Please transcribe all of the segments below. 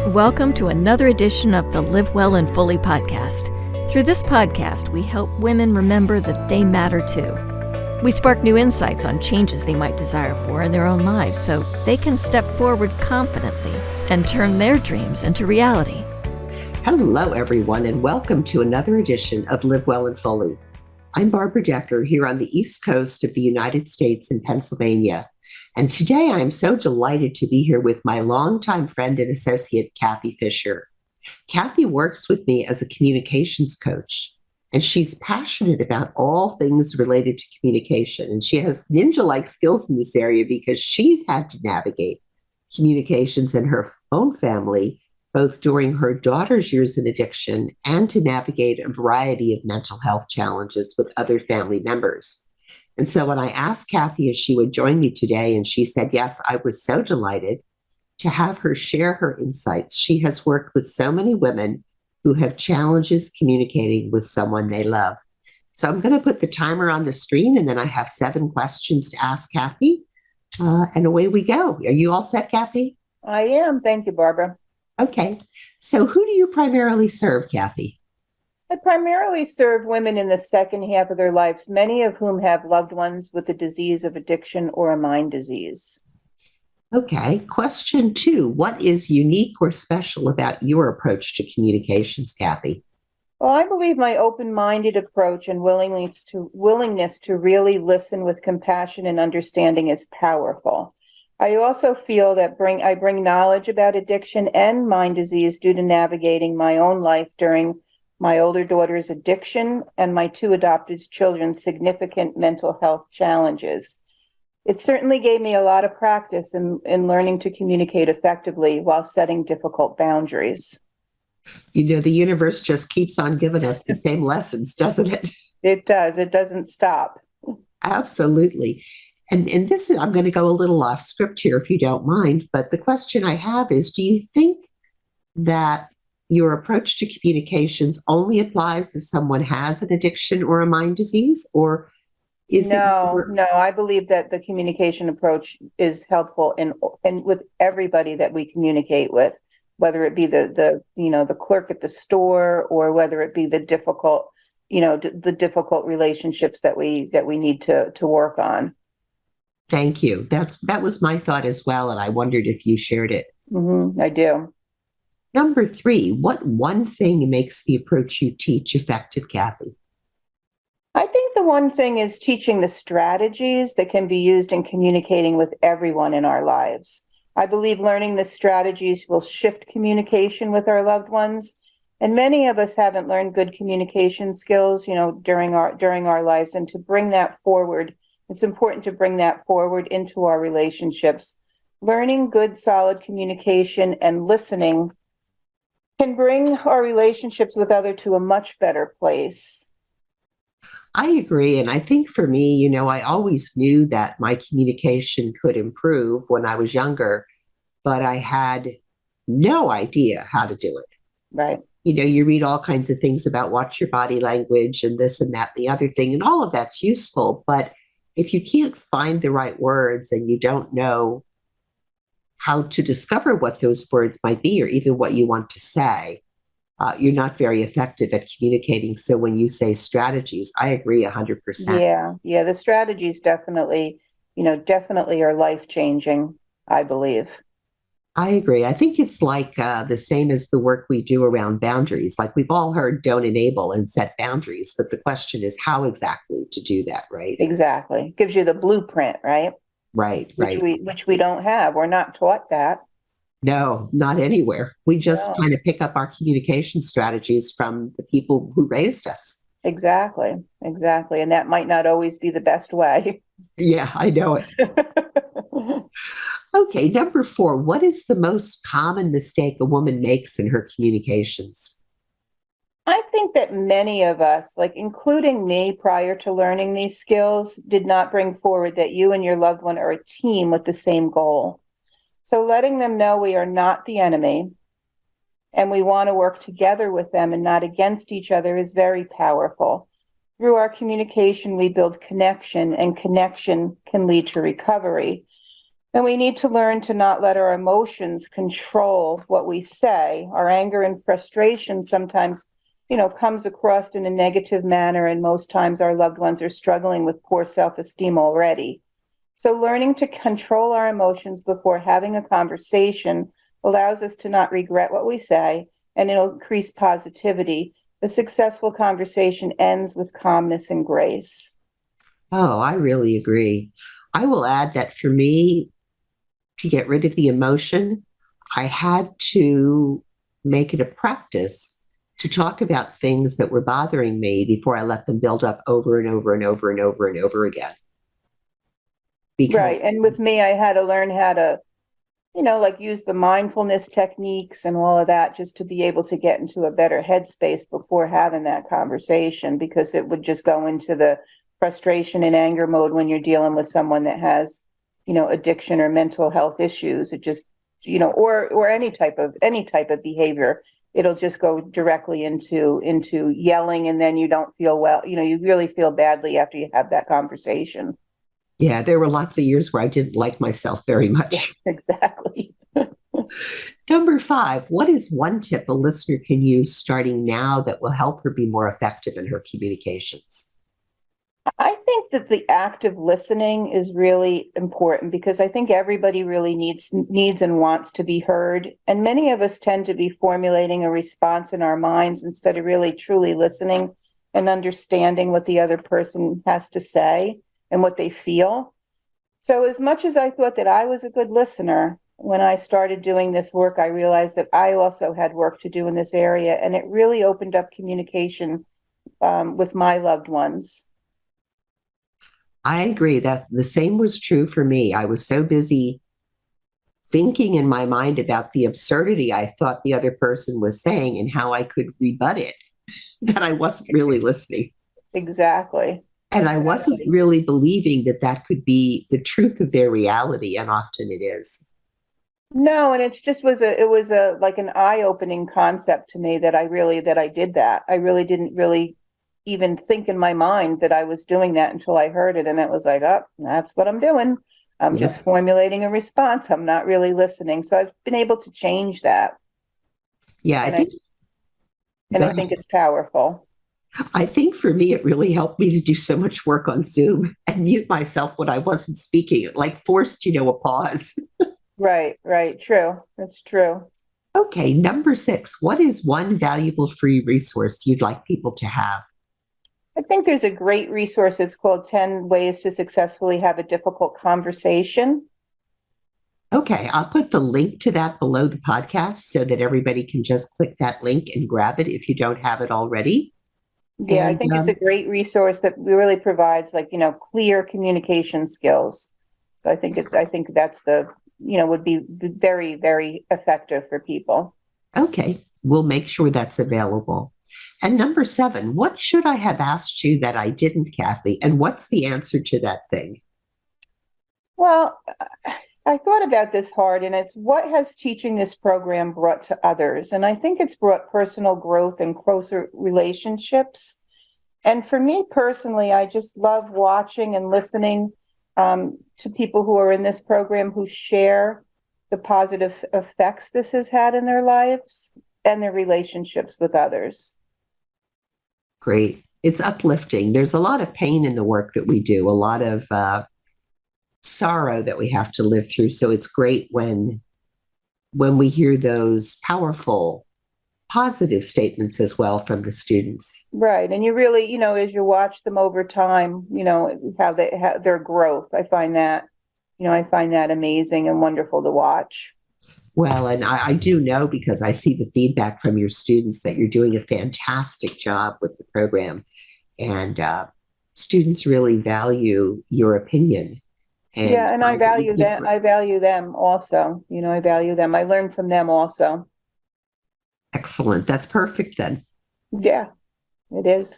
Welcome to another edition of the Live Well and Fully podcast. Through this podcast, we help women remember that they matter too. We spark new insights on changes they might desire for in their own lives so they can step forward confidently and turn their dreams into reality. Hello, everyone, and welcome to another edition of Live Well and Fully. I'm Barbara Decker here on the East Coast of the United States in Pennsylvania. And today I am so delighted to be here with my longtime friend and associate, Cathie Fischer. Cathie works with me as a communications coach, and she's passionate about all things related to communication. And she has ninja-like skills in this area because she's had to navigate communications in her own family, both during her daughter's years in addiction and to navigate a variety of mental health challenges with other family members. And so when I asked Cathie if she would join me today, and she said yes, I was so delighted to have her share her insights. She has worked with so many women who have challenges communicating with someone they love. So I'm going to put the timer on the screen, and then I have 7 questions to ask Cathie, and away we go. Are you all set, Cathie? I am. Thank you, Barbara. Okay. So who do you primarily serve, Cathie? I primarily serve women in the second half of their lives, many of whom have loved ones with a disease of addiction or a mind disease. Okay. Question 2. What is unique or special about your approach to communications, Cathie? Well, I believe my open-minded approach and willingness to really listen with compassion and understanding is powerful. I also feel that I bring knowledge about addiction and mind disease due to navigating my own life during my older daughter's addiction and my 2 adopted children's significant mental health challenges. It certainly gave me a lot of practice in learning to communicate effectively while setting difficult boundaries. You know, the universe just keeps on giving us the same lessons, doesn't it? It does. It doesn't stop. Absolutely. And this is, I'm going to go a little off script here if you don't mind, but the question I have is, do you think that your approach to communications only applies if someone has an addiction or a mind disease, or is No, I believe that the communication approach is helpful in with everybody that we communicate with, whether it be the clerk at the store or whether it be the difficult relationships that we need to work on. Thank you. That was my thought as well, and I wondered if you shared it. I do. Number 3, what one thing makes the approach you teach effective, Cathie? I think the one thing is teaching the strategies that can be used in communicating with everyone in our lives. I believe learning the strategies will shift communication with our loved ones. And many of us haven't learned good communication skills, during our lives, and to bring that forward. It's important to bring that forward into our relationships. Learning good, solid communication and listening can bring our relationships with others to a much better place. I agree. And I think for me, I always knew that my communication could improve when I was younger, but I had no idea how to do it. Right. You read all kinds of things about watch your body language and this and that, and the other thing, and all of that's useful. But if you can't find the right words and you don't know how to discover what those words might be or even what you want to say, you're not very effective at communicating. So when you say strategies, I agree 100%. Yeah. The strategies definitely are life-changing, I believe. I agree. I think it's like the same as the work we do around boundaries. Like we've all heard don't enable and set boundaries, but the question is how exactly to do that, right? Exactly. Gives you the blueprint, right? Right. Which we don't have. We're not taught that. No, not anywhere. We just kind of pick up our communication strategies from the people who raised us. Exactly. And that might not always be the best way. Yeah, I know it. Okay, number 4, what is the most common mistake a woman makes in her communications? I think that many of us, including me prior to learning these skills, did not bring forward that you and your loved one are a team with the same goal. So letting them know we are not the enemy and we want to work together with them and not against each other is very powerful. Through our communication, we build connection, and connection can lead to recovery. And we need to learn to not let our emotions control what we say. Our anger and frustration sometimes, comes across in a negative manner, and most times our loved ones are struggling with poor self-esteem already. So learning to control our emotions before having a conversation allows us to not regret what we say, and it'll increase positivity. A successful conversation ends with calmness and grace. Oh, I really agree. I will add that for me, to get rid of the emotion, I had to make it a practice to talk about things that were bothering me before I let them build up over and over and over and over and over again. Because, Right. And with me, I had to learn how to, like use the mindfulness techniques and all of that just to be able to get into a better headspace before having that conversation, because it would just go into the frustration and anger mode when you're dealing with someone that has, addiction or mental health issues. It just, or any type of behavior. It'll just go directly into yelling, and then you don't feel well. You really feel badly after you have that conversation. yeah, there were lots of years where I didn't like myself very Yeah, much. exactly. Number 5, what is one tip a listener can use starting now that will help her be more effective in her communications? I think that the active listening is really important, because I think everybody really needs and wants to be heard. And many of us tend to be formulating a response in our minds instead of really truly listening and understanding what the other person has to say and what they feel. So as much as I thought that I was a good listener, when I started doing this work, I realized that I also had work to do in this area, and it really opened up communication with my loved ones. I agree that the same was true for me. I was so busy thinking in my mind about the absurdity I thought the other person was saying and how I could rebut it that I wasn't really listening. Exactly. And I wasn't Exactly. really believing that that could be the truth of their reality. And often it is. No, and it was a like an eye-opening concept to me that I did that. I really didn't really even think in my mind that I was doing that until I heard it, and it was like, oh, that's what I'm doing. I'm just Yep. formulating a response. I'm not really listening. So I've been able to change that, Yeah, I and I think, and go I ahead. think it's powerful. I think for me, it really helped me to do so much work on Zoom and mute myself when I wasn't speaking. It like forced, a pause. Right, right. True. That's true. Okay, number 6, what is one valuable free resource you'd like people to have? I think there's a great resource. It's called 10 Ways to Successfully Have a Difficult Conversation. Okay, I'll put the link to that below the podcast so that everybody can just click that link and grab it if you don't have it already. Yeah, I And think it's a great resource that really provides, like, clear communication skills. So I think that's would be very, very effective for people. okay, we'll make sure that's available. And number 7, what should I have asked you that I didn't, Cathie? And what's the answer to that thing? Well, I thought about this hard, and it's, what has teaching this program brought to others? And I think it's brought personal growth and closer relationships. And for me personally, I just love watching and listening to people who are in this program, who share the positive effects this has had in their lives and their relationships with others. Great. It's uplifting. There's a lot of pain in the work that we do, a lot of sorrow that we have to live through. So it's great when we hear those powerful, positive statements as well from the students. Right. And you really, as you watch them over time, how they have their growth. I find that amazing and wonderful to watch. Well, and I do know because I see the feedback from your students that you're doing a fantastic job with the program. And students really value your opinion and Yeah, and I find that you value give that. I value them also. I value them. I learn from them also. excellent. That's perfect then. Yeah, it is.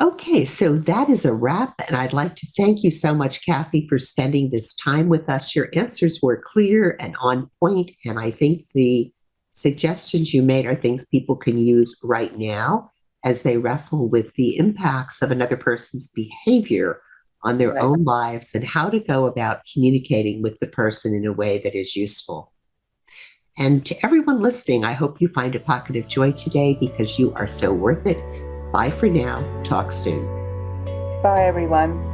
Okay, so that is a wrap. And I'd like to thank you so much, Cathie, for spending this time with us. Your answers were clear and on point, and I think the suggestions you made are things people can use right now as they wrestle with the impacts of another person's behavior on their Right. own lives and how to go about communicating with the person in a way that is useful. And to everyone listening, I hope you find a pocket of joy today because you are so worth it. Bye for now. Talk soon. Bye, everyone.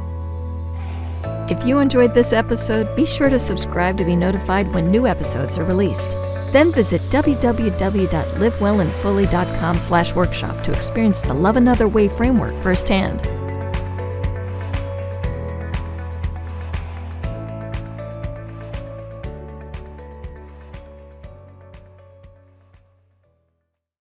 If you enjoyed this episode, be sure to subscribe to be notified when new episodes are released. Then visit www.livewellandfully.com/workshop to experience the Love Another Way framework firsthand.